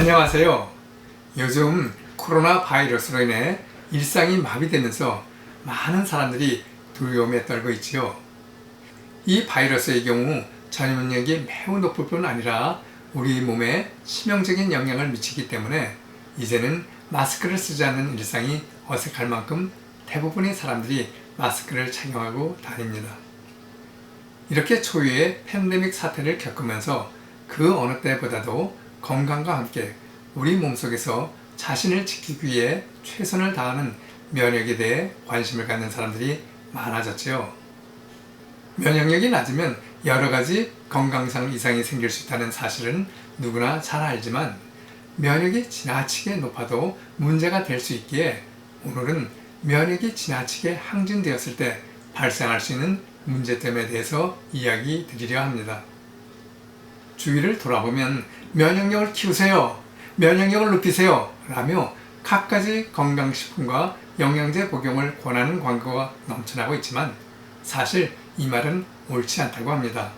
안녕하세요. 요즘 코로나 바이러스로 인해 일상이 마비되면서 많은 사람들이 두려움에 떨고 있지요. 이 바이러스의 경우 전염력이 매우 높을 뿐 아니라 우리 몸에 치명적인 영향을 미치기 때문에 이제는 마스크를 쓰지 않는 일상이 어색할 만큼 대부분의 사람들이 마스크를 착용하고 다닙니다. 이렇게 초유의 팬데믹 사태를 겪으면서 그 어느 때보다도 건강과 함께 우리 몸속에서 자신을 지키기 위해 최선을 다하는 면역에 대해 관심을 갖는 사람들이 많아졌지요. 면역력이 낮으면 여러 가지 건강상 이상이 생길 수 있다는 사실은 누구나 잘 알지만 면역이 지나치게 높아도 문제가 될 수 있기에 오늘은 면역이 지나치게 항진되었을 때 발생할 수 있는 문제점에 대해서 이야기 드리려 합니다. 주위를 돌아보면 면역력을 키우세요, 면역력을 높이세요 라며 갖가지 건강식품과 영양제 복용을 권하는 광고가 넘쳐나고 있지만 사실 이 말은 옳지 않다고 합니다.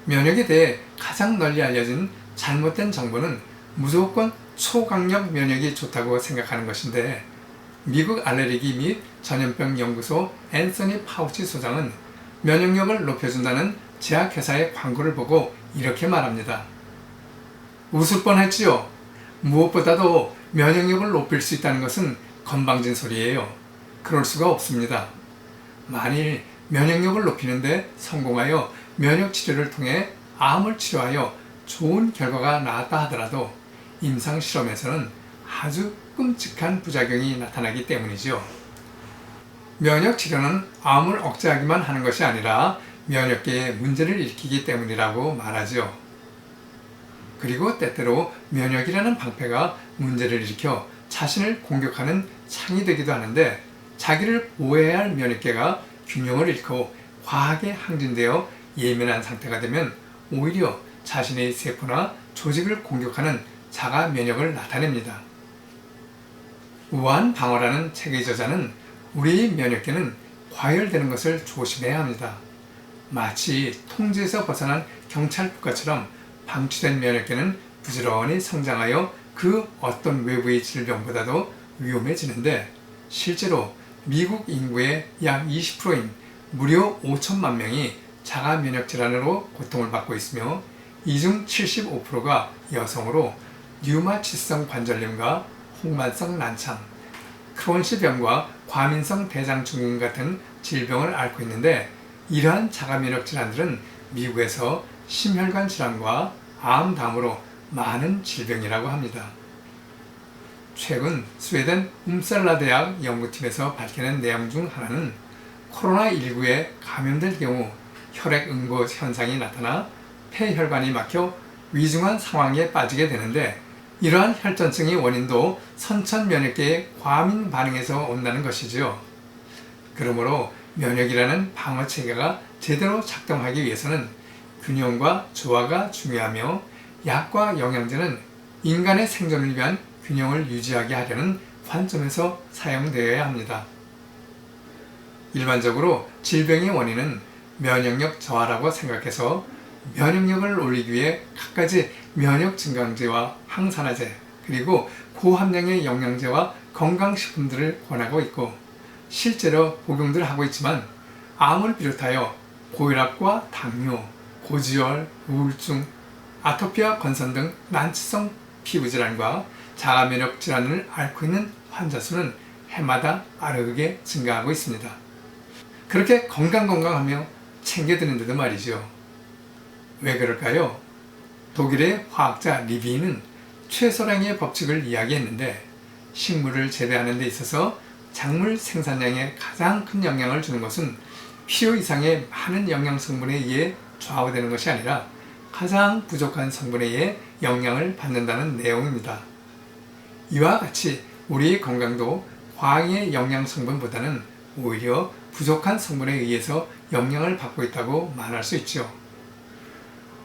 면역에 대해 가장 널리 알려진 잘못된 정보는 무조건 초강력 면역이 좋다고 생각하는 것인데 미국 알레르기 및 전염병 연구소 앤서니 파우치 소장은 면역력을 높여준다는 제약회사의 광고를 보고 이렇게 말합니다. 웃을 뻔했지요. 무엇보다도 면역력을 높일 수 있다는 것은 건방진 소리예요. 그럴 수가 없습니다. 만일 면역력을 높이는데 성공하여 면역치료를 통해 암을 치료하여 좋은 결과가 나왔다 하더라도 임상실험에서는 아주 끔찍한 부작용이 나타나기 때문이죠. 면역치료는 암을 억제하기만 하는 것이 아니라 면역계에 문제를 일으키기 때문이라고 말하죠. 그리고 때때로 면역이라는 방패가 문제를 일으켜 자신을 공격하는 창이 되기도 하는데 자기를 보호해야 할 면역계가 균형을 잃고 과하게 항진되어 예민한 상태가 되면 오히려 자신의 세포나 조직을 공격하는 자가 면역을 나타냅니다. 우한 방어라는 책의 저자는 우리의 면역계는 과열되는 것을 조심해야 합니다. 마치 통제에서 벗어난 경찰국가처럼 방치된 면역계는 부지런히 성장하여 그 어떤 외부의 질병보다도 위험해지는데 실제로 미국 인구의 약 20%인 무려 5천만 명이 자가 면역 질환으로 고통을 받고 있으며 이 중 75%가 여성으로 류마티성 관절염과 홍반성 난청, 크론시병과 과민성 대장증후군 같은 질병을 앓고 있는데 이러한 자가 면역 질환들은 미국에서 심혈관 질환과 암 다음으로 많은 질병이라고 합니다. 최근 스웨덴 움살라 대학 연구팀에서 밝혀낸 내용 중 하나는 코로나19에 감염될 경우 혈액응고 현상이 나타나 폐혈관이 막혀 위중한 상황에 빠지게 되는데 이러한 혈전증의 원인도 선천 면역계의 과민 반응에서 온다는 것이지요. 그러므로 면역이라는 방어 체계가 제대로 작동하기 위해서는 균형과 조화가 중요하며 약과 영양제는 인간의 생존을 위한 균형을 유지하게 하려는 관점에서 사용되어야 합니다. 일반적으로 질병의 원인은 면역력 저하라고 생각해서 면역력을 올리기 위해 갖가지 면역 증강제와 항산화제 그리고 고함량의 영양제와 건강식품들을 권하고 있고 실제로 복용들 하고 있지만 암을 비롯하여 고혈압과 당뇨, 고지혈, 우울증, 아토피와 건선 등 난치성 피부질환과 자가면역 질환을 앓고 있는 환자 수는 해마다 아르게 증가하고 있습니다. 그렇게 건강하며 챙겨드는데도 말이죠. 왜 그럴까요? 독일의 화학자 리비는 최소량의 법칙을 이야기했는데 식물을 재배하는 데 있어서 작물 생산량에 가장 큰 영향을 주는 것은 필요 이상의 많은 영양 성분에 의해 좌우되는 것이 아니라 가장 부족한 성분에 의해 영향을 받는다는 내용입니다. 이와 같이 우리의 건강도 과잉의 영양 성분보다는 오히려 부족한 성분에 의해서 영향을 받고 있다고 말할 수 있죠.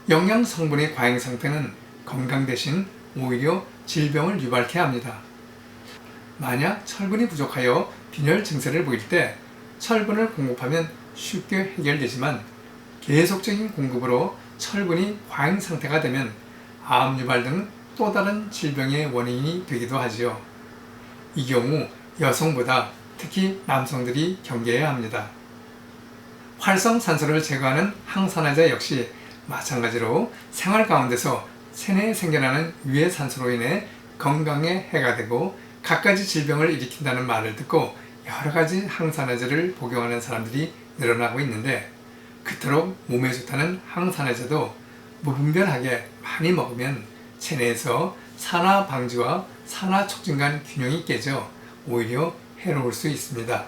영양 성분의 과잉 상태는 건강 대신 오히려 질병을 유발케 합니다. 만약 철분이 부족하여 빈혈 증세를 보일 때 철분을 공급하면 쉽게 해결되지만 계속적인 공급으로 철분이 과잉 상태가 되면 암 유발 등 또 다른 질병의 원인이 되기도 하지요. 이 경우 여성보다 특히 남성들이 경계해야 합니다. 활성산소를 제거하는 항산화제 역시 마찬가지로 생활 가운데서 체내에 생겨나는 유해 산소로 인해 건강에 해가 되고 갖가지 질병을 일으킨다는 말을 듣고 여러 가지 항산화제를 복용하는 사람들이 늘어나고 있는데, 그토록 몸에 좋다는 항산화제도 무분별하게 많이 먹으면 체내에서 산화 방지와 산화 촉진 간 균형이 깨져 오히려 해로울 수 있습니다.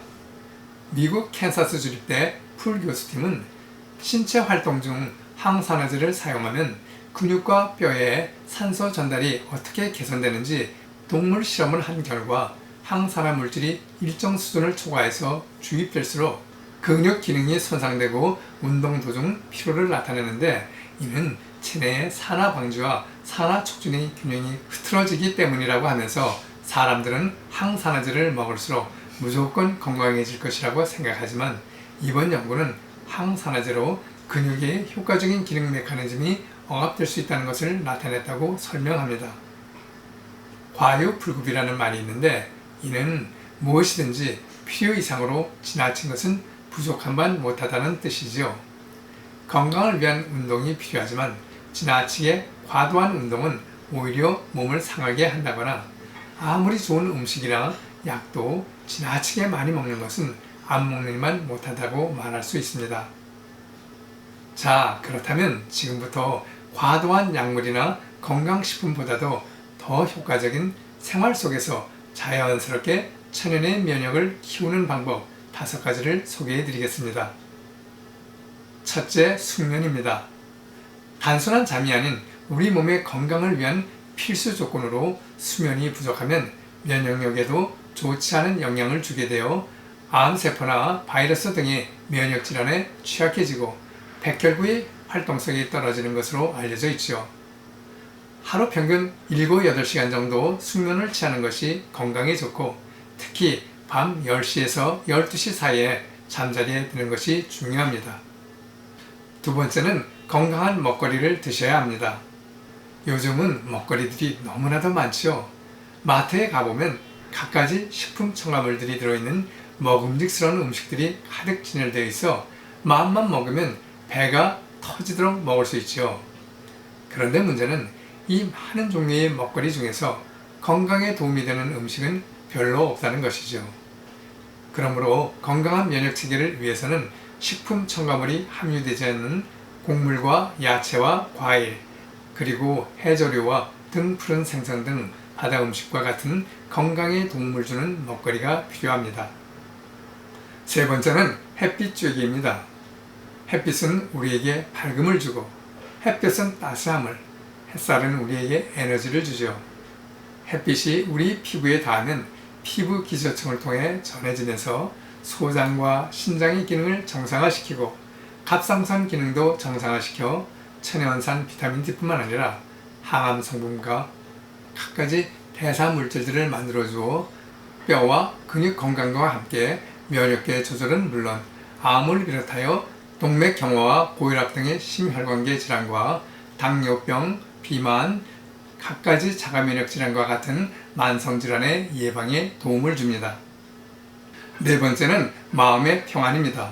미국 캔사스 주립대 풀 교수팀은 신체 활동 중 항산화제를 사용하면 근육과 뼈에 산소 전달이 어떻게 개선되는지 동물 실험을 한 결과 항산화 물질이 일정 수준을 초과해서 주입될수록 근육 기능이 손상되고 운동 도중 피로를 나타내는데, 이는 체내의 산화 방지와 산화 촉진의 균형이 흐트러지기 때문이라고 하면서 사람들은 항산화제를 먹을수록 무조건 건강해질 것이라고 생각하지만, 이번 연구는 항산화제로 근육의 효과적인 기능 메커니즘이 억압될 수 있다는 것을 나타냈다고 설명합니다. 과유불급이라는 말이 있는데, 이는 무엇이든지 필요 이상으로 지나친 것은 부족한 반 못하다는 뜻이죠. 건강을 위한 운동이 필요하지만 지나치게 과도한 운동은 오히려 몸을 상하게 한다거나, 아무리 좋은 음식이나 약도 지나치게 많이 먹는 것은 안 먹느니만 못하다고 말할 수 있습니다. 자, 그렇다면 지금부터 과도한 약물이나 건강식품보다도 더 효과적인 생활 속에서 자연스럽게 천연의 면역을 키우는 방법 5가지를 소개해 드리겠습니다. 첫째, 숙면입니다. 단순한 잠이 아닌 우리 몸의 건강을 위한 필수 조건으로 수면이 부족하면 면역력에도 좋지 않은 영향을 주게 되어 암세포나 바이러스 등의 면역질환에 취약해지고 백혈구의 활동성이 떨어지는 것으로 알려져 있죠. 하루 평균 7, 8시간 정도 숙면을 취하는 것이 건강에 좋고, 특히 밤 10시에서 12시 사이에 잠자리에 드는 것이 중요합니다. 두 번째는 건강한 먹거리를 드셔야 합니다. 요즘은 먹거리들이 너무나도 많지요. 마트에 가보면 갖가지 식품 첨가물들이 들어있는 먹음직스러운 음식들이 가득 진열되어 있어 마음만 먹으면 배가 터지도록 먹을 수 있죠. 그런데 문제는 이 많은 종류의 먹거리 중에서 건강에 도움이 되는 음식은 별로 없다는 것이죠. 그러므로 건강한 면역 체계를 위해서는 식품 첨가물이 함유되지 않는 곡물과 야채와 과일, 그리고 해조류와 등 푸른 생선 등 바다 음식과 같은 건강에 도움을 주는 먹거리가 필요합니다. 세 번째는 햇빛 쬐기입니다. 햇빛은 우리에게 밝음을 주고, 햇볕은 따스함을, 햇살은 우리에게 에너지를 주죠. 햇빛이 우리 피부에 닿으면 피부 기저층을 통해 전해지면서 소장과 신장의 기능을 정상화시키고 갑상선 기능도 정상화시켜 천연산 비타민 D뿐만 아니라 항암 성분과 갖가지 대사 물질들을 만들어주어 뼈와 근육 건강과 함께 면역계 조절은 물론 암을 비롯하여 동맥 경화와 고혈압 등의 심혈관계 질환과 당뇨병, 비만, 갖가지 자가면역 질환과 같은 만성질환의 예방에 도움을 줍니다. 네 번째는 마음의 평안입니다.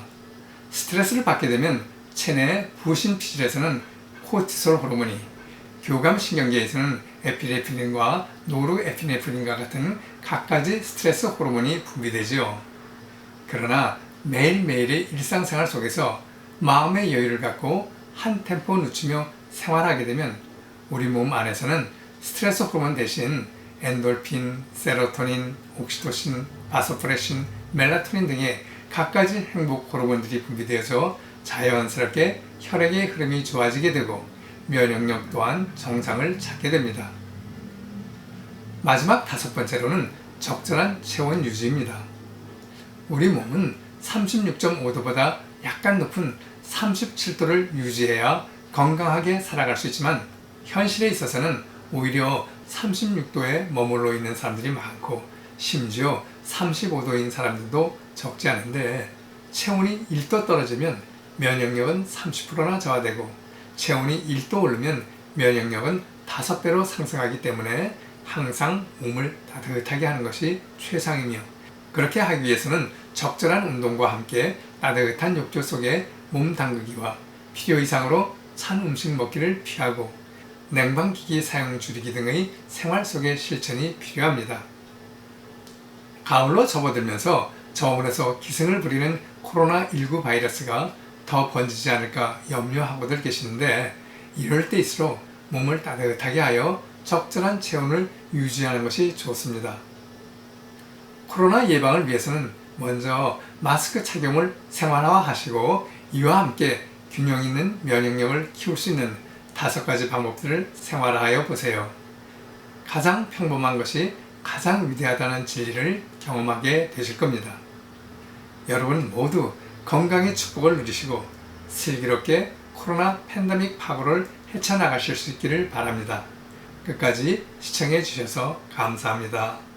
스트레스를 받게 되면 체내 부신피질에서는 코티솔 호르몬이, 교감신경계에서는 에피네프린과 노르에피네프린과 같은 갖가지 스트레스 호르몬이 분비되지요. 그러나 매일매일의 일상생활 속에서 마음의 여유를 갖고 한 템포 늦추며 생활하게 되면 우리 몸 안에서는 스트레스 호르몬 대신 엔돌핀, 세로토닌, 옥시토신, 바소프레신, 멜라토닌 등의 갖가지 행복 호르몬들이 분비되어서 자연스럽게 혈액의 흐름이 좋아지게 되고 면역력 또한 정상을 찾게 됩니다. 마지막 5번째로는 적절한 체온 유지입니다. 우리 몸은 36.5도보다 약간 높은 37도를 유지해야 건강하게 살아갈 수 있지만, 현실에 있어서는 오히려 36도에 머물러 있는 사람들이 많고 심지어 35도인 사람들도 적지 않은데, 체온이 1도 떨어지면 면역력은 30%나 저하되고 체온이 1도 오르면 면역력은 5배로 상승하기 때문에 항상 몸을 따뜻하게 하는 것이 최상이며, 그렇게 하기 위해서는 적절한 운동과 함께 따뜻한 욕조 속에 몸 담그기와 필요 이상으로 찬 음식 먹기를 피하고 냉방기기 사용 줄이기 등의 생활 속의 실천이 필요합니다. 가을로 접어들면서 저온에서 기승을 부리는 코로나19 바이러스가 더 번지지 않을까 염려하고들 계시는데, 이럴 때일수록 몸을 따뜻하게 하여 적절한 체온을 유지하는 것이 좋습니다. 코로나 예방을 위해서는 먼저 마스크 착용을 생활화하시고, 이와 함께 균형 있는 면역력을 키울 수 있는 5가지 방법들을 생활화하여 보세요. 가장 평범한 것이 가장 위대하다는 진리를 경험하게 되실 겁니다. 여러분 모두 건강의 축복을 누리시고 슬기롭게 코로나 팬데믹 파고를 헤쳐나가실 수 있기를 바랍니다. 끝까지 시청해 주셔서 감사합니다.